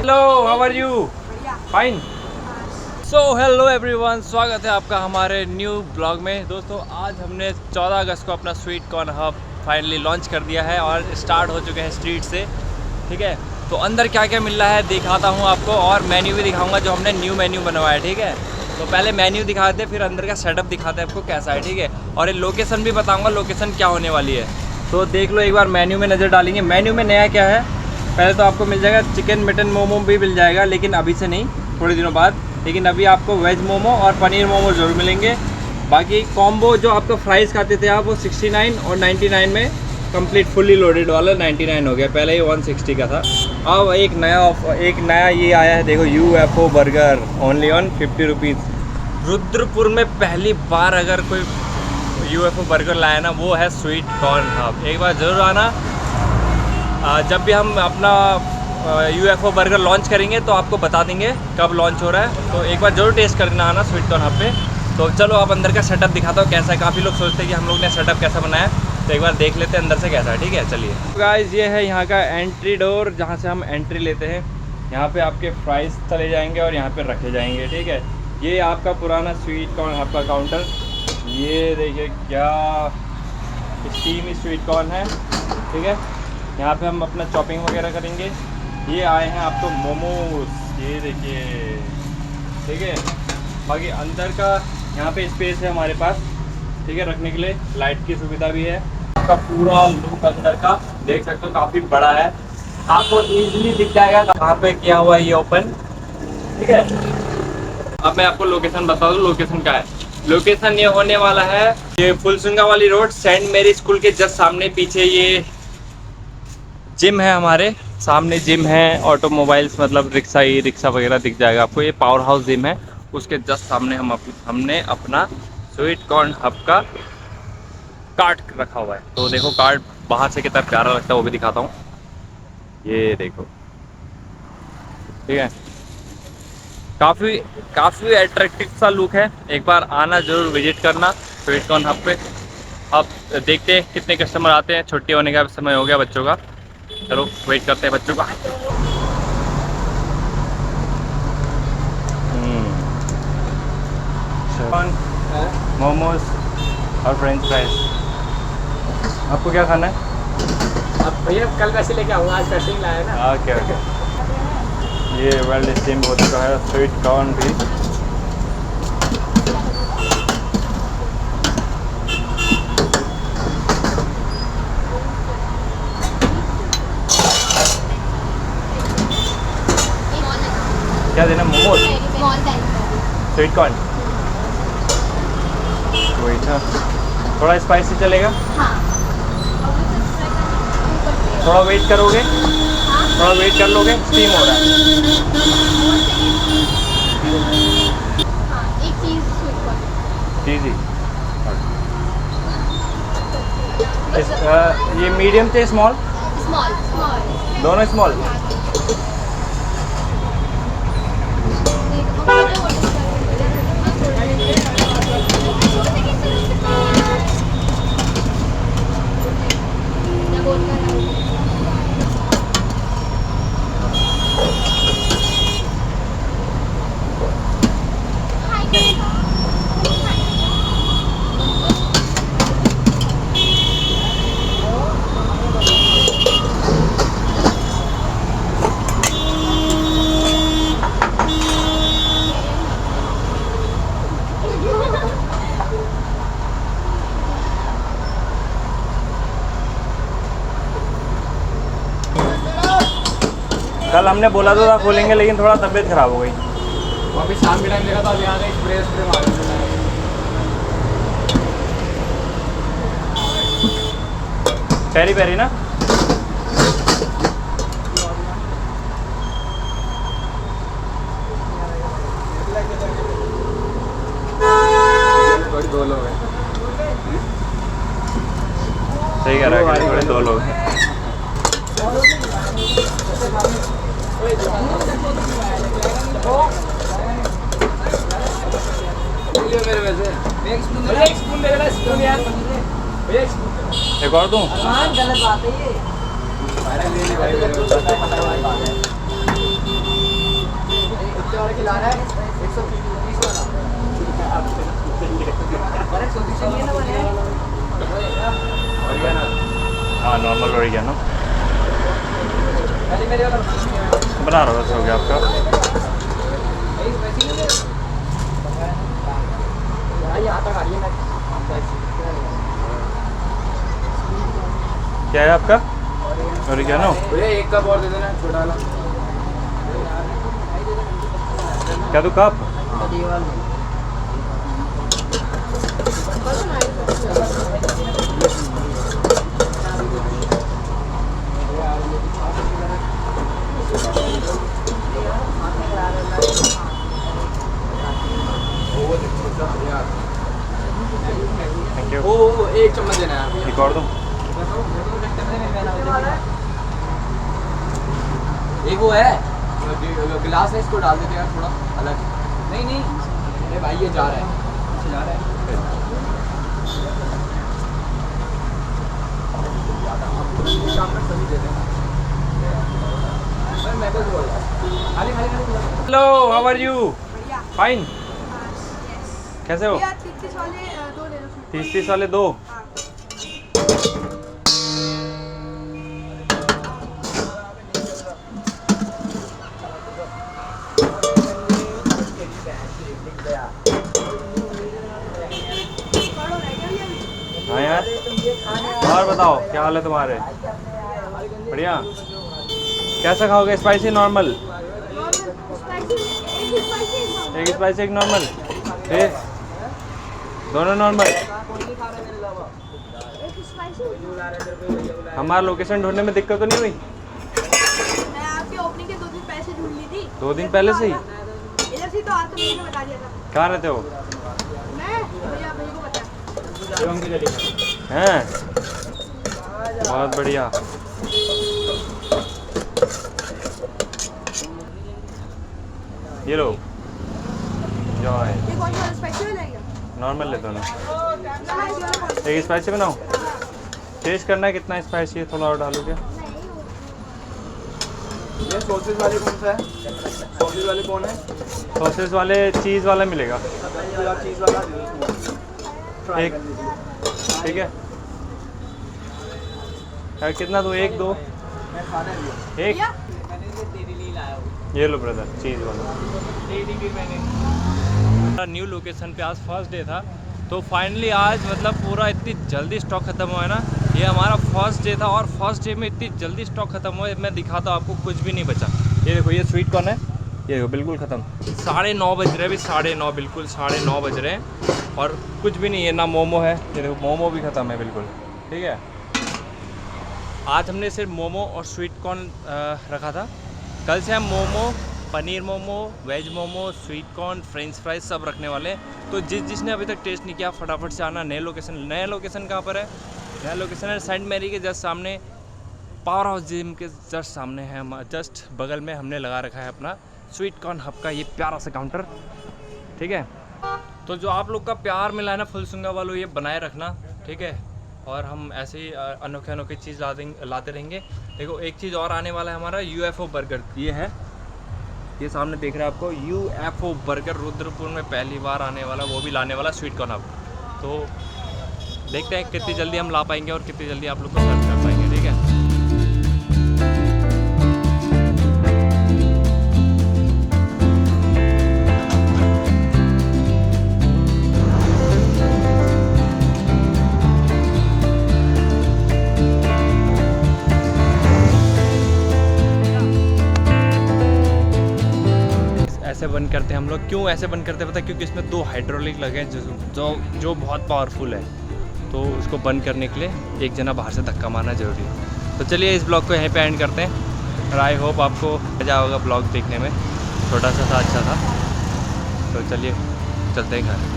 Hello, how are you? Fine. So hello everyone, स्वागत है आपका हमारे न्यू ब्लॉग में। दोस्तों आज हमने 14 अगस्त को अपना sweet corn hub finally launch कर दिया है और स्टार्ट हो चुके हैं स्ट्रीट से। ठीक है, तो अंदर क्या क्या मिल रहा है दिखाता हूँ आपको और मेन्यू भी दिखाऊंगा जो हमने न्यू मेन्यू बनवाया है। ठीक है, तो पहले मेन्यू दिखाते हैं फिर अंदर का सेटअप दिखाते हैं आपको कैसा है। ठीक है, और ये लोकेशन भी बताऊँगा लोकेशन क्या होने वाली है। तो देख लो एक बार मेन्यू में नज़र डालेंगे। मेन्यू में नया क्या है, पहले तो आपको मिल जाएगा चिकन मटन मोमो भी मिल जाएगा, लेकिन अभी से नहीं, थोड़े दिनों बाद। लेकिन अभी आपको वेज मोमो और पनीर मोमो ज़रूर मिलेंगे। बाकी कॉम्बो जो आपका फ्राइज़ खाते थे आप, वो 69 और 99 में कंप्लीट फुल्ली लोडेड वाला 99 हो गया, पहले ही 160 का था। अब एक नया ये आया है, देखो UFO burger only on 50 rupees. Rudrapur में पहली बार अगर कोई UFO बर्गर लाया ना, वो है स्वीट कॉर्न हब। एक बार ज़रूर आना। जब भी हम अपना UFO बर्गर लॉन्च करेंगे तो आपको बता देंगे कब लॉन्च हो रहा है, तो एक बार ज़रूर टेस्ट कर देना आना स्वीट कॉर्न हब पे। तो चलो आप अंदर का सेटअप दिखाता हूँ कैसा है। काफ़ी लोग सोचते हैं कि हम लोग ने सेटअप कैसा बनाया है, तो एक बार देख लेते हैं अंदर से कैसा है। ठीक है, चलिए गाइस, ये है यहाँ का एंट्री डोर जहाँ से हम एंट्री लेते हैं। यहाँ पे आपके फ्राइज़ चले जाएंगे और यहाँ पे रखे जाएंगे। ठीक है, ये आपका पुराना स्वीट कॉर्न हब का काउंटर। ये देखिए क्या स्टीमी स्वीट कॉर्न है। ठीक है, यहाँ पे हम अपना चॉपिंग वगैरह करेंगे। ये आए हैं आपको मोमोज, ये देखिए। ठीक है, बाकी अंदर का यहाँ पे स्पेस है हमारे पास, ठीक है, रखने के लिए लाइट की सुविधा भी है। आपका पूरा लुक अंदर का देख सकते हो, काफ़ी बड़ा है, आपको इजीली दिख जाएगा कहाँ पे किया हुआ है ये ओपन। ठीक है, अब मैं आपको लोकेशन बता दूँ, लोकेशन क्या है। लोकेशन ये होने वाला है, ये फुलसुंगा वाली रोड, सेंट मेरी स्कूल के जस्ट सामने। पीछे ये जिम है, हमारे सामने जिम है। ऑटोमोबाइल्स मतलब रिक्शा वगैरह दिख जाएगा आपको। ये पावर हाउस जिम है, उसके जस्ट सामने हमने अपना स्वीट कॉर्न हब का कार्ट रखा हुआ है। तो देखो कार्ट बाहर से कितना प्यारा लगता है, वो भी दिखाता हूँ। ये देखो, ठीक है, काफ़ी अट्रैक्टिव सा लुक है। एक बार आना ज़रूर, विजिट करना स्वीट कॉर्न हब पे। अब देखते हैं कितने कस्टमर आते हैं। छुट्टी होने का समय हो गया बच्चों का, चलो वेट करते हैं बच्चों का। मोमोज और फ्रेंच फ्राइज। आपको क्या खाना है? अब भैया कल वैसे लेके आऊँगा, आज वैसे ही लाया ना। Okay okay. ये वेल स्टीम हो चुका है स्वीट कॉर्न भी। क्या देना? Momos, sweet corn. वही था, थोड़ा स्पाइसी चलेगा? हाँ। थोड़ा वेट करोगे? थोड़ा वेट कर लोगे, स्टीम हो रहा है। हाँ, एक चीज़ स्वीट कॉर्न। जी। ये मीडियम थे स्मॉल? स्मॉल। दोनों स्मॉल। कल हमने बोला तो था खोलेंगे, लेकिन थोड़ा तबीयत खराब हो गई। वो अभी शाम के टाइम देखा था, अभी आ गए स्प्रे मार पेरी पेरी ना। दो लोग हैं। सही कह रहा है, दो लोग हैं। मेरे वैसे एक स्पून दे देना, स्पून यार। एक और दूँ? गलत बात है ये। छोटे वाले खिला रहा है 130 वाला। अरे 130 नहीं है ना मैंने। ओरिगानो। हाँ नॉर्मल ओरिगानो पहले मेरे वाला बना रहा बस हो गया आपका। यहाँ तक आ रही है ना। क्या है आपका ओरिगानो? भैया एक कप और दे देना छोटा वाला। क्या दो कप? Thank you. ओ एक चम्मच देना है। एक और दो। एक वो है गिलास है, इसको डाल देते हैं थोड़ा अलग। नहीं नहीं अरे भाई ये जा रहा है, पीछे जा रहा है। शाम में सभी दे देना। मैं को बोल रहा खाली खाली खाली। Hello how are you? बढ़िया। फाइन। यस। कैसे हो? भैया 30 वाले दो ले लो। 30 वाले दो। हाँ। हाँ यार और बताओ क्या हाल है तुम्हारे? बढ़िया। कैसा खाओगे, स्पाइसी नॉर्मल? एक स्पाइसी एक नॉर्मल। फिर दोनों नॉर्मल। हमारा लोकेशन ढूंढने में दिक्कत तो नहीं हुई? मैं आपके ओपनिंग के 2 दिन पैसे ढूंढ ली थी। 2 दिन पहले से ही? इधर से तो आज तो मैंने बता दिया था। कहाँ रहते हो? मैं भैया भाई को पता है। हैं बहुत बढ़िया। ये लो जॉय। ये कौन सा स्पाइसी वाला है क्या? नॉर्मल ले दो ना। स्पाइसी वाला कौन सा? एक स्पाइसी बनाओ। टेस्ट करना है कितना स्पाइसी है, थोड़ा और डालो क्या? ये सॉसेज वाले कौन सा है? सॉसेज वाले कौन है? सॉसेस वाले चीज़ वाला मिलेगा चीज़ वाला एक। ठीक है यार कितना दो? एक दो मैं खाना है एक। भैया मैंने ये तेरे लिए लाया हूँ। ये लो ब्रदर चीज़ वाला। मैंने न्यू लोकेशन पे आज फर्स्ट डे था, तो फाइनली आज मतलब पूरा इतनी जल्दी स्टॉक ख़त्म हुआ है ना। ये हमारा फर्स्ट डे था और फर्स्ट डे में इतनी जल्दी स्टॉक ख़त्म हुआ है, मैं दिखाता हूँ आपको, कुछ भी नहीं बचा। ये देखो ये स्वीट कॉर्न है, ये देखो बिल्कुल ख़त्म। 9:30 बज रहे हैं अभी, 9:30 बिल्कुल 9:30 बज रहे हैं और कुछ भी नहीं है। ना मोमो है, ये देखो मोमो भी ख़त्म है बिल्कुल। ठीक है आज हमने सिर्फ मोमो और स्वीट कॉर्न रखा था। कल से हम momo, paneer momo, veg momo, sweet corn, French fries सब रखने वाले हैं। तो जिसने अभी तक टेस्ट नहीं किया फटाफट से आना। नया लोकेशन कहाँ पर है? नया लोकेशन है सेंट मैरी के जस्ट सामने, पावर हाउस जिम के जस्ट सामने है। हम जस्ट बगल में हमने लगा रखा है अपना स्वीट कॉर्न हब का ये प्यारा सा काउंटर। ठीक है तो जो आप लोग का प्यार मिला है ना फुलसुंगा वालों, ये बनाए रखना। ठीक है और हम ऐसे ही अनोखे चीज़ लाते रहेंगे। देखो एक चीज़ और आने वाला है हमारा UFO बर्गर। ये है, ये सामने देख रहे हैं आपको UFO बर्गर, रुद्रपुर में पहली बार आने वाला, वो भी लाने वाला स्वीट कॉर्न हब। तो देखते हैं कितनी जल्दी हम ला पाएंगे और कितनी जल्दी आप लोग को सर्व कर पाएंगे। ठीक है ऐसे बंद करते हैं हम लोग। क्यों ऐसे बंद करते हैं पता है? क्योंकि इसमें 2 हाइड्रोलिक लगे हैं जो बहुत पावरफुल है, तो उसको बंद करने के लिए एक जना बाहर से धक्का मारना ज़रूरी है। तो चलिए इस ब्लॉग को यहीं पे एंड करते हैं और आई होप आपको मज़ा होगा ब्लॉग देखने में। छोटा सा था, अच्छा था। तो चलिए चलते हैं घर।